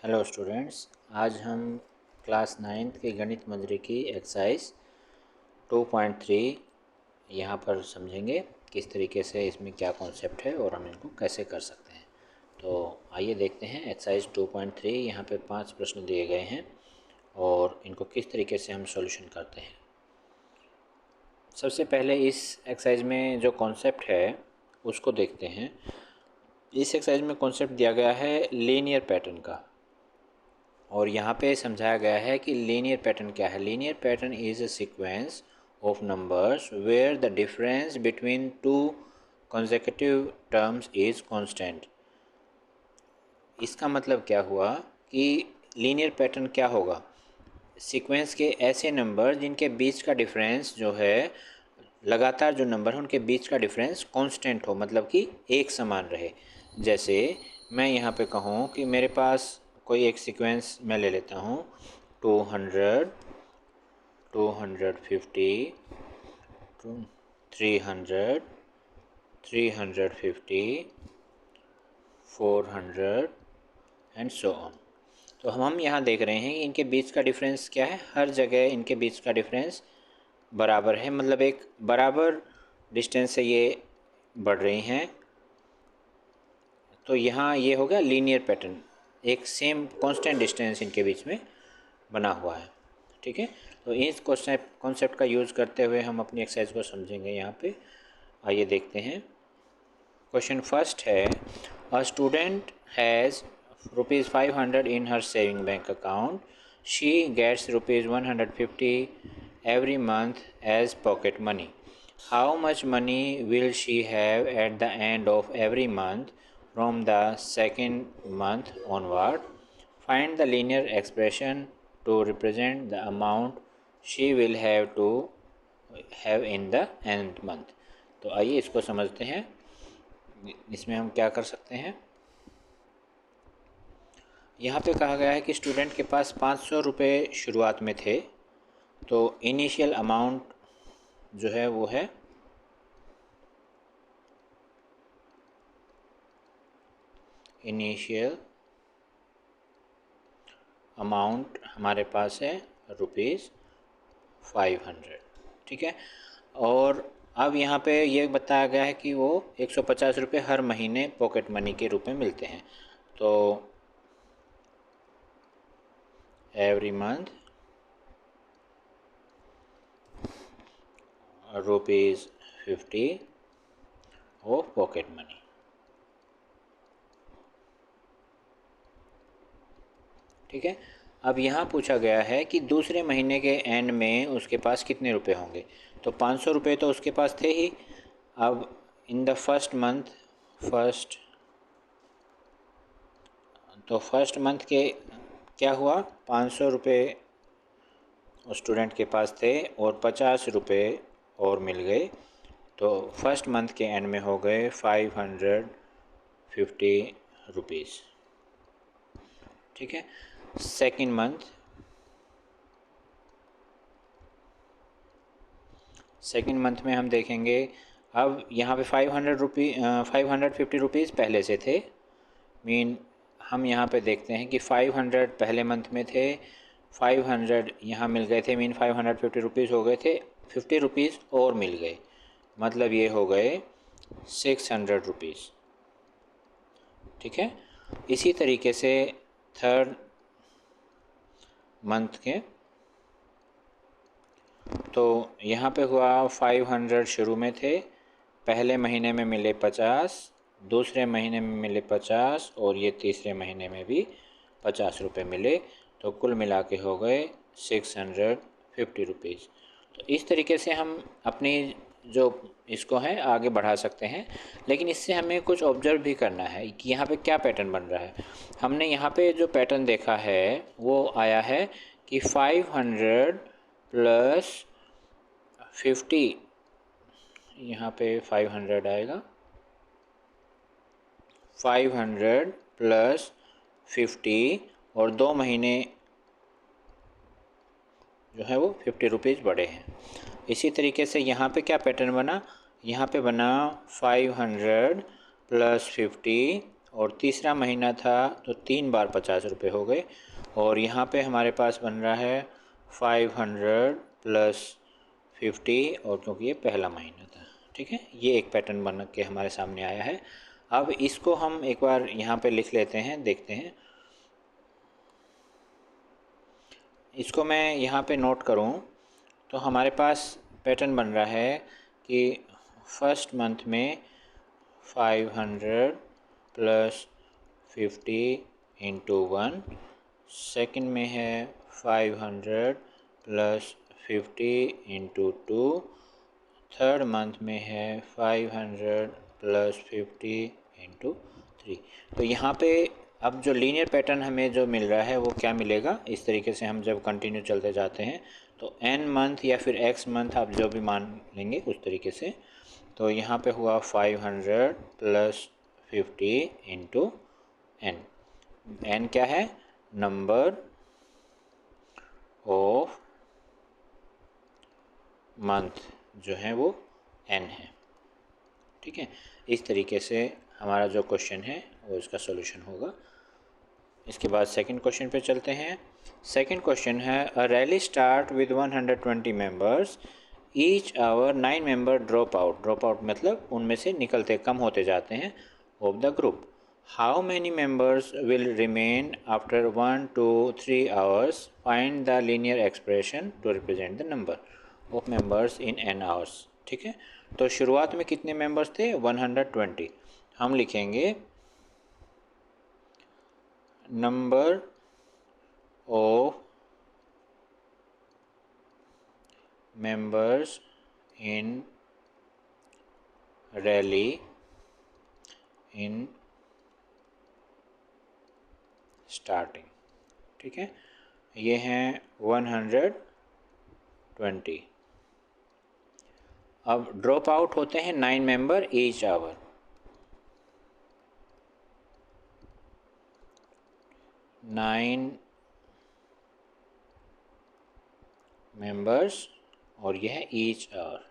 Hello students, आज हम class 9th के गणित मंजरी की एक्सरसाइज 2.3 यहाँ पर समझेंगे किस तरीके से इसमें क्या कॉन्सेप्ट है और हम इनको कैसे कर सकते हैं। तो आइए देखते हैं एक्सरसाइज 2.3। यहाँ पे 5 प्रश्न दिए गए हैं और इनको किस तरीके से हम सॉल्यूशन करते हैं। सबसे पहले इस एक्सरसाइज में जो कॉन्सेप्ट है उसको देखते हैं। इस एक्सरसाइज में कॉन्सेप्ट दिया गया है लीनियर पैटर्न का और यहाँ पे समझाया गया है कि लीनियर पैटर्न क्या है। Linear pattern is a sequence of numbers where the difference between two consecutive terms is constant. इसका मतलब क्या हुआ कि लीनियर पैटर्न क्या होगा, सीक्वेंस के ऐसे नंबर जिनके बीच का डिफरेंस जो है, लगातार जो नंबर है उनके बीच का डिफरेंस कांस्टेंट हो, मतलब कि एक समान रहे। जैसे मैं यहाँ पे कहूँ कि मेरे पास कोई एक सीक्वेंस मैं ले लेता हूँ 200, 250, 300, 350, 400 एंड सो ऑन। तो हम यहाँ देख रहे हैं कि इनके बीच का डिफरेंस क्या है, हर जगह इनके बीच का डिफरेंस बराबर है, मतलब एक बराबर डिस्टेंस से ये बढ़ रही हैं। तो यहाँ ये हो गया लीनियर पैटर्न, एक सेम कांस्टेंट डिस्टेंस इनके बीच में बना हुआ है। ठीक है, तो इस कॉन्सेप्ट का यूज़ करते हुए हम अपनी एक्सरसाइज को समझेंगे। यहाँ पे आइए देखते हैं। क्वेश्चन फर्स्ट है, a student has ₹500 in her saving bank account. She gets ₹150 every month as pocket money. How much money will she have at the end of every month from the second month onward? Find the linear expression to represent the amount she will have to have in the end month. तो आइए इसको समझते हैं। इसमें हम क्या कर सकते हैं, यहाँ पे कहा गया है कि स्टूडेंट के पास 500 रुपये शुरुआत में थे। तो इनिशियल अमाउंट जो है वो है इनिशियल अमाउंट हमारे पास है ₹500। ठीक है, और अब यहाँ पे ये बताया गया है कि वो 150 रुपये हर महीने पॉकेट मनी के रूप में मिलते हैं। तो every month ₹50 of pocket money. ठीक है, अब यहाँ पूछा गया है कि दूसरे महीने के एंड में उसके पास कितने रुपए होंगे। तो 500 रुपये तो उसके पास थे ही। अब इन द फर्स्ट मंथ के क्या हुआ, 500 रुपये स्टूडेंट के पास थे और 50 रुपये और मिल गए। तो फर्स्ट मंथ के एंड में हो गए 550 रुपीज़। ठीक है, सेकेंड मंथ में हम देखेंगे। अब यहाँ पे 550 रुपीज़ पहले से थे, मीन हम यहाँ पे देखते हैं कि 500 पहले मंथ में थे, 500 यहाँ मिल गए थे, मीन 550 रुपीज़ हो गए थे, 50 रुपीज़ और मिल गए, मतलब ये हो गए 600 रुपीज़। ठीक है, इसी तरीके से थर्ड मंथ के, तो यहाँ पे हुआ 500 शुरू में थे, पहले महीने में मिले 50, दूसरे महीने में मिले 50 और ये तीसरे महीने में भी 50 रुपये मिले। तो कुल मिला के हो गए 650 रुपीज़। तो इस तरीके से हम अपनी जो इसको है आगे बढ़ा सकते हैं। लेकिन इससे हमें कुछ ऑब्जर्व भी करना है कि यहाँ पे क्या पैटर्न बन रहा है। हमने यहाँ पे जो पैटर्न देखा है वो आया है कि 500 प्लस 50, यहाँ पे 500 आएगा, 500 प्लस 50 और 2 महीने जो है वो 50 रुपीज़ बढ़े हैं। इसी तरीके से यहाँ पे क्या पैटर्न बना, यहाँ पे बना 500 प्लस 50 और तीसरा महीना था तो 3 बार 50 रुपये हो गए। और यहाँ पे हमारे पास बन रहा है 500 प्लस 50, और क्योंकि ये पहला महीना था। ठीक है, ये एक पैटर्न बन के हमारे सामने आया है। अब इसको हम एक बार यहाँ पे लिख लेते हैं, देखते हैं। इसको मैं यहाँ पे नोट करूँ तो हमारे पास पैटर्न बन रहा है कि फर्स्ट मंथ में 500 प्लस 50 इंटू 1, सेकेंड में है 500 प्लस 50 इंटू 2, थर्ड मंथ में है 500 प्लस 50 इंटू 3। तो यहाँ पे अब जो लीनियर पैटर्न हमें जो मिल रहा है वो क्या मिलेगा, इस तरीके से हम जब कंटिन्यू चलते जाते हैं तो n मंथ या फिर x मंथ आप जो भी मान लेंगे उस तरीके से। तो यहाँ पे हुआ 500 प्लस 50 इंटू n। n क्या है, नंबर ऑफ मंथ जो है वो n है। ठीक है, इस तरीके से हमारा जो क्वेश्चन है वो इसका सॉल्यूशन होगा। इसके बाद सेकंड क्वेश्चन पे चलते हैं। सेकंड क्वेश्चन है, a rally start with 120 members, each hour 9 member drop out मतलब उनमें से निकलते कम होते जाते हैं of the group. How many members will remain after 1 to 3 hours, find the linear expression to represent the number of members in n hours. ठीक है, तो शुरुआत में कितने मेंबर्स थे, 120। हम लिखेंगे number of members in rally in starting. ठीक है, ये हैं 120। अब ड्रॉप आउट होते हैं 9 मेंबर ईच आवर। 9 मेंबर्स और यह है ईच आवर।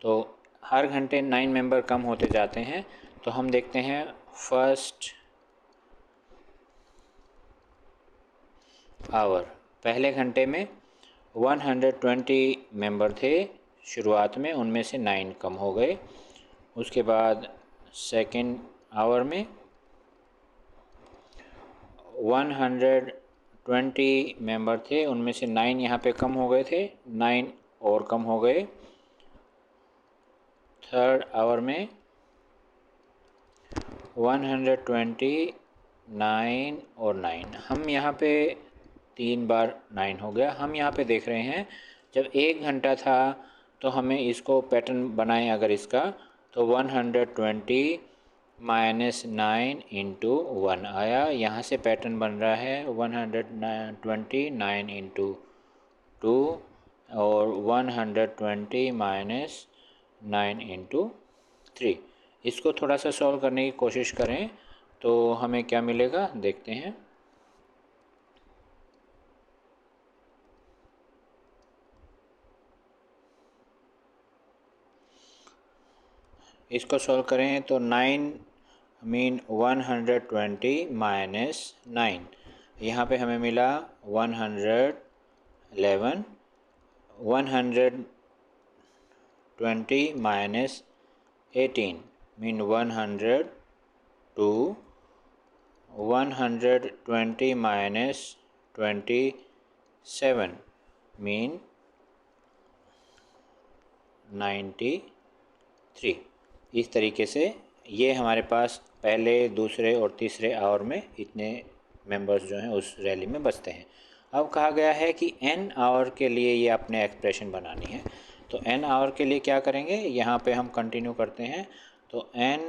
तो हर घंटे 9 मेंबर कम होते जाते हैं। तो हम देखते हैं फर्स्ट आवर, पहले घंटे में 120 मेंबर थे शुरुआत में, उनमें से 9 कम हो गए। उसके बाद सेकेंड आवर में 120 मेंबर थे, उनमें से 9 यहाँ पे कम हो गए थे, 9 और कम हो गए। थर्ड आवर में 129 और 9, हम यहाँ पे 3 बार 9 हो गया। हम यहाँ पे देख रहे हैं जब 1 घंटा था तो हमें इसको पैटर्न बनाएं अगर इसका, तो 120 माइनस 9 इंटू 1 आया। यहाँ से पैटर्न बन रहा है 129 इंटू 2 और 120 माइनस 9 इंटू 3। इसको थोड़ा सा सॉल्व करने की कोशिश करें तो हमें क्या मिलेगा, देखते हैं। इसको सॉल्व करें तो 9 मीन 120 माइनस 9, यहाँ पे हमें मिला 111। 120 माइनस 18 मीन 102। 120 minus 27 mean 93। इस तरीके से ये हमारे पास पहले, दूसरे और तीसरे आवर में इतने मेंबर्स जो हैं उस रैली में बचते हैं। अब कहा गया है कि n आवर के लिए ये आपने एक्सप्रेशन बनानी है। तो n आवर के लिए क्या करेंगे, यहाँ पे हम कंटिन्यू करते हैं। तो n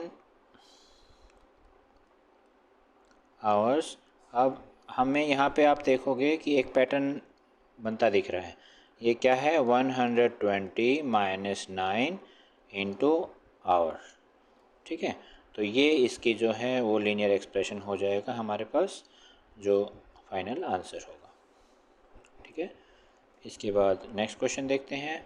आवर्स, अब हमें यहाँ पे आप देखोगे कि एक पैटर्न बनता दिख रहा है। ये क्या है, 120 माइनस 9 इंटू आवर्स। ठीक है, तो ये इसकी जो है वो लीनियर एक्सप्रेशन हो जाएगा हमारे पास, जो फाइनल आंसर होगा। ठीक है, इसके बाद नेक्स्ट क्वेश्चन देखते हैं।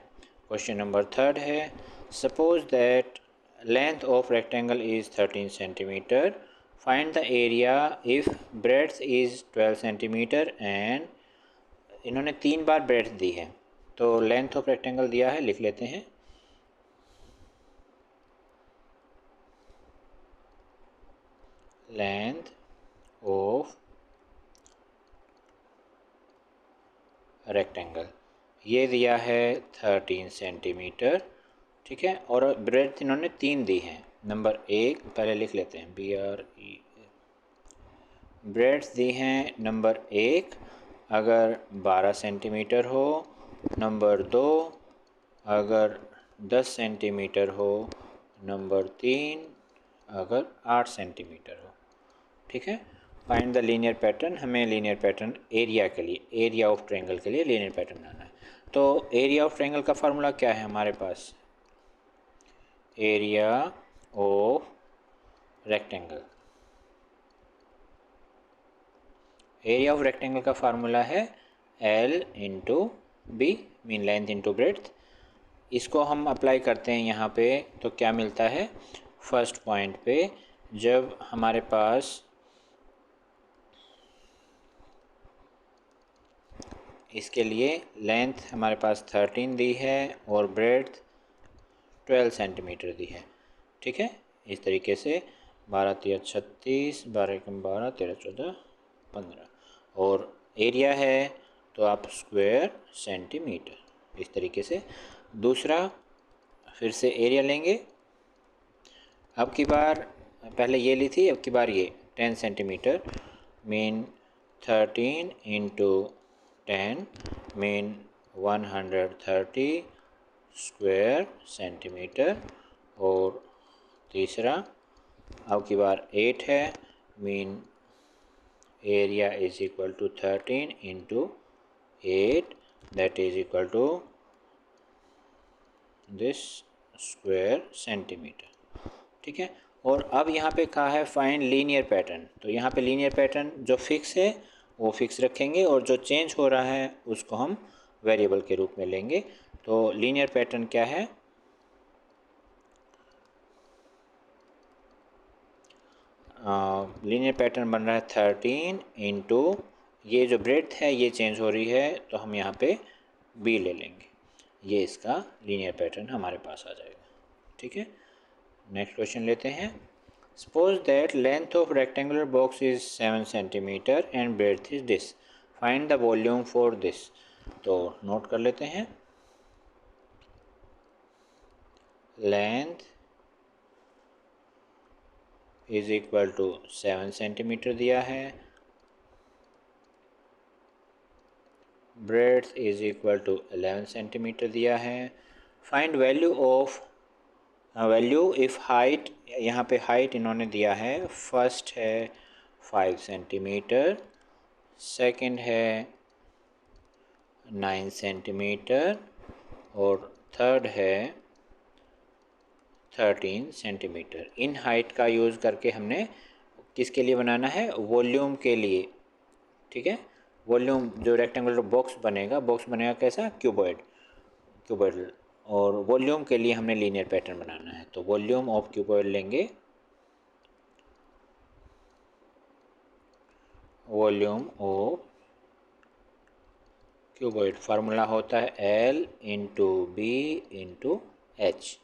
क्वेश्चन नंबर 3 है, suppose that length of rectangle is 13 centimetre, find the area if breadth is 12 centimetre and इन्होंने 3 बार ब्रेड्थ दी है। तो लेंथ ऑफ रेक्टेंगल दिया है, लिख लेते हैं। लेंथ ऑफ रेक्टेंगल ये दिया है 13 सेंटीमीटर, ठीक है। और ब्रेड्थ इन्होंने 3 दी है। नंबर 1 पहले लिख लेते हैं, BRE। ब्रेड्थ दी हैं नंबर 1 अगर 12 सेंटीमीटर हो, नंबर 2 अगर 10 सेंटीमीटर हो, नंबर 3 अगर 8 सेंटीमीटर हो, ठीक है। फाइंड द लीनियर पैटर्न, हमें लीनियर पैटर्न एरिया के लिए, एरिया ऑफ ट्रायंगल के लिए लीनियर पैटर्न बनाना है। तो एरिया ऑफ ट्रायंगल का फार्मूला क्या है हमारे पास? Area of rectangle, area of rectangle का फार्मूला है L into B, mean length into breadth. इसको हम अप्लाई करते हैं यहाँ पे, तो क्या मिलता है? फर्स्ट पॉइंट पे जब हमारे पास इसके लिए लेंथ हमारे पास 13 दी है और ब्रेड्थ 12 सेंटीमीटर दी है, ठीक है। इस तरीके से 12 3 36, 12 एकम 12, 13 14 15, और एरिया है तो आप स्क्वायर सेंटीमीटर, इस तरीके से। दूसरा फिर से एरिया लेंगे, अब की बार पहले ये ली थी, अब की बार ये 10 centimetre, mean 13 into 10 mean 130 square centimetre. और तीसरा अब की बार 8 है, mean area is equal to 13 into 8, that is equal to this square centimetre, ठीक है। और अब यहाँ पे कहा है फाइंड लीनियर पैटर्न, तो यहाँ पे लीनियर पैटर्न जो फिक्स है वो फिक्स रखेंगे और जो चेंज हो रहा है उसको हम वेरिएबल के रूप में लेंगे। तो लीनियर पैटर्न क्या है? लीनियर पैटर्न बन रहा है 13 इंटू, ये जो ब्रेड्थ है ये चेंज हो रही है तो हम यहाँ पे b ले लेंगे, ये इसका लीनियर पैटर्न हमारे पास आ जाएगा, ठीक है। नेक्स्ट क्वेश्चन लेते हैं। Suppose that length of rectangular box is 7 centimetre and breadth is this, find the volume for this. तो नोट कर लेते हैं, length is equal to 7 centimetre दिया है, breadth is equal to 11 centimetre दिया है। Find value of, value if height, यहाँ पे हाइट इन्होंने दिया है, फर्स्ट है 5 सेंटीमीटर, सेकंड है 9 सेंटीमीटर और थर्ड है 13 सेंटीमीटर। इन हाइट का यूज़ करके हमने किसके लिए बनाना है? वॉल्यूम के लिए, ठीक है। वॉल्यूम जो रेक्टेंगुलर बॉक्स बनेगा कैसा? Cuboid, cuboid. और वॉल्यूम के लिए हमने लीनियर पैटर्न बनाना है, तो वॉल्यूम ऑफ क्यूबॉइड लेंगे, वॉल्यूम ऑफ क्यूबॉइड फार्मूला होता है L into B into H,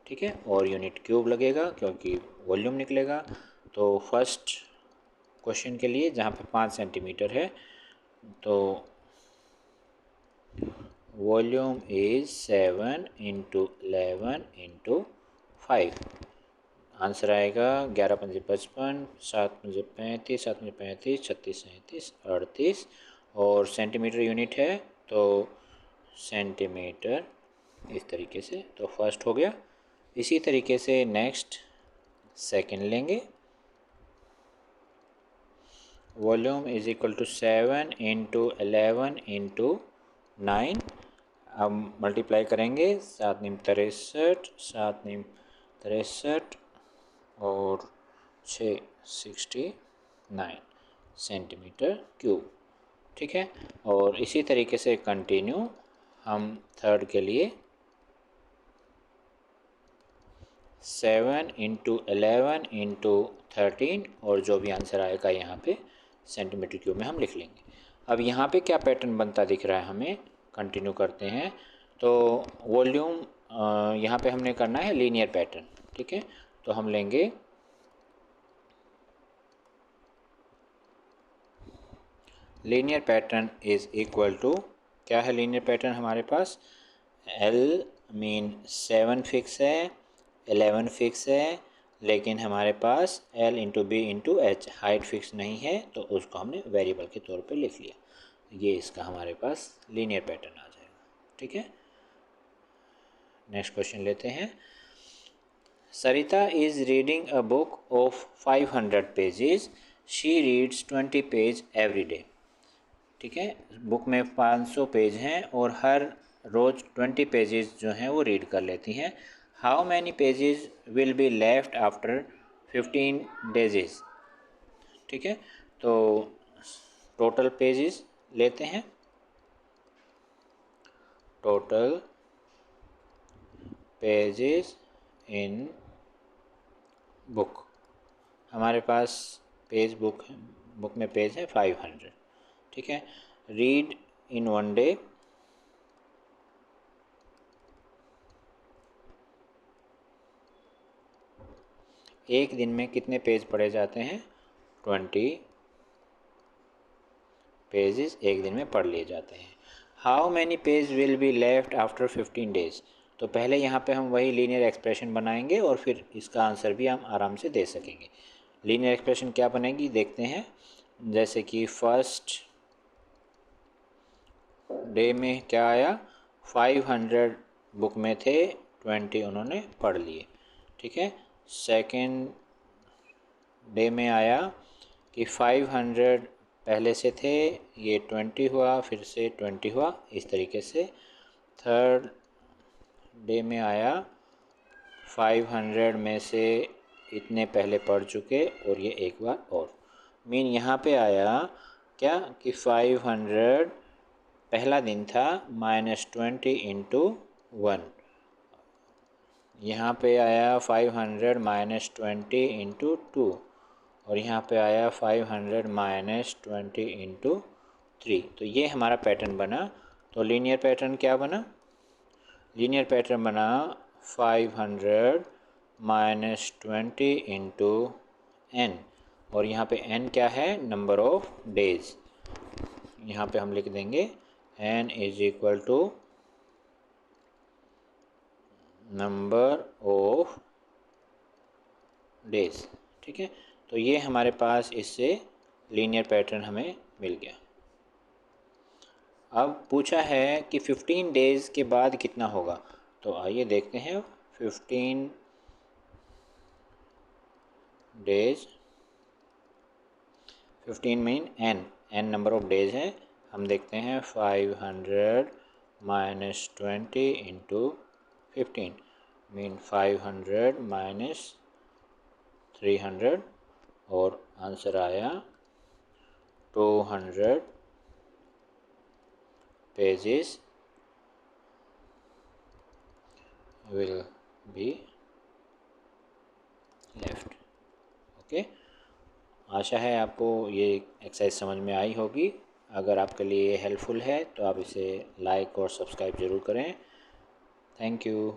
ठीक है। और यूनिट क्यूब लगेगा क्योंकि वॉल्यूम निकलेगा। तो फर्स्ट क्वेश्चन के लिए जहाँ पे 5 सेंटीमीटर है, तो volume is 7 into 11 into 5, answer आएगा 11 पंजे 55, 7 पंजे 35, 7 पंजे 35, 36 37 38, और सेंटीमीटर यूनिट है तो सेंटीमीटर, इस तरीके से। तो फर्स्ट हो गया। इसी तरीके से नेक्स्ट सेकंड लेंगे, volume is equal to 7 into 11 into 9, अब मल्टीप्लाई करेंगे, 7 नीम 63, 7 नीम 63 और 6 69 सेंटीमीटर क्यूब, ठीक है। और इसी तरीके से कंटिन्यू हम थर्ड के लिए 7 इंटू 11 इंटू 13 और जो भी आंसर आएगा यहाँ पे सेंटीमीटर क्यूब में हम लिख लेंगे। अब यहाँ पे क्या पैटर्न बनता दिख रहा है हमें, कंटिन्यू करते हैं। तो वॉल्यूम यहाँ पे हमने करना है लीनियर पैटर्न, ठीक है। तो हम लेंगे linear pattern is equal to, क्या है लीनियर पैटर्न हमारे पास, L मीन 7 फिक्स है, 11 फिक्स है, लेकिन हमारे पास L into B into H height fix नहीं है, तो उसको हमने वेरिएबल के तौर पे लिख लिया। ये इसका हमारे पास लीनियर पैटर्न आ जाएगा, ठीक है। नेक्स्ट क्वेश्चन लेते हैं। Sarita is reading a book of 500 pages, she reads 20 page every day, ठीक है। बुक में 500 पेज हैं और हर रोज़ 20 पेजेस जो हैं वो रीड कर लेती हैं। How many pages will be left after 15 doses, ठीक है। तो टोटल पेजेस लेते हैं, टोटल पेजेस इन बुक, हमारे पास बुक में पेज है 500, ठीक है। रीड इन 1 डे, एक दिन में कितने पेज पढ़े जाते हैं, 20 पेजेस एक दिन में पढ़ लिए जाते हैं। How many page will be left after 15 days, तो पहले यहाँ पे हम वही लीनियर एक्सप्रेशन बनाएंगे और फिर इसका आंसर भी हम आराम से दे सकेंगे। लीनियर एक्सप्रेशन क्या बनेगी देखते हैं। जैसे कि फर्स्ट डे में क्या आया, 500 बुक में थे, 20 उन्होंने पढ़ लिए, ठीक है। सेकेंड डे में आया कि 500 पहले से थे, ये 20 हुआ, फिर से 20 हुआ, इस तरीके से। थर्ड डे में आया 500 में से इतने पहले पढ़ चुके और ये एक बार और, मीन यहाँ पे आया क्या कि 500 पहला दिन था -20 इंटू 1, यहाँ पे आया 500 -20 इंटू 2 और यहाँ पे आया 500 -20 इंटू 3। तो ये हमारा पैटर्न बना। तो लीनियर पैटर्न क्या बना, लीनियर पैटर्न बना 500 -20 इंटू n, और यहाँ पे n क्या है, नंबर ऑफ डेज। यहाँ पे हम लिख देंगे n is equal to number of days, ठीक है। तो ये हमारे पास इससे लीनियर पैटर्न हमें मिल गया। अब पूछा है कि 15 डेज़ के बाद कितना होगा, तो आइए देखते हैं। 15 days, 15 mean n number of days है। हम देखते हैं 500 -20 इंटू 15 मीन 500 -300 और आंसर आया 200 pages will be left, okay. आशा है आपको ये एक्सरसाइज समझ में आई होगी। अगर आपके लिए हेल्पफुल है तो आप इसे लाइक और सब्सक्राइब ज़रूर करें। Thank you.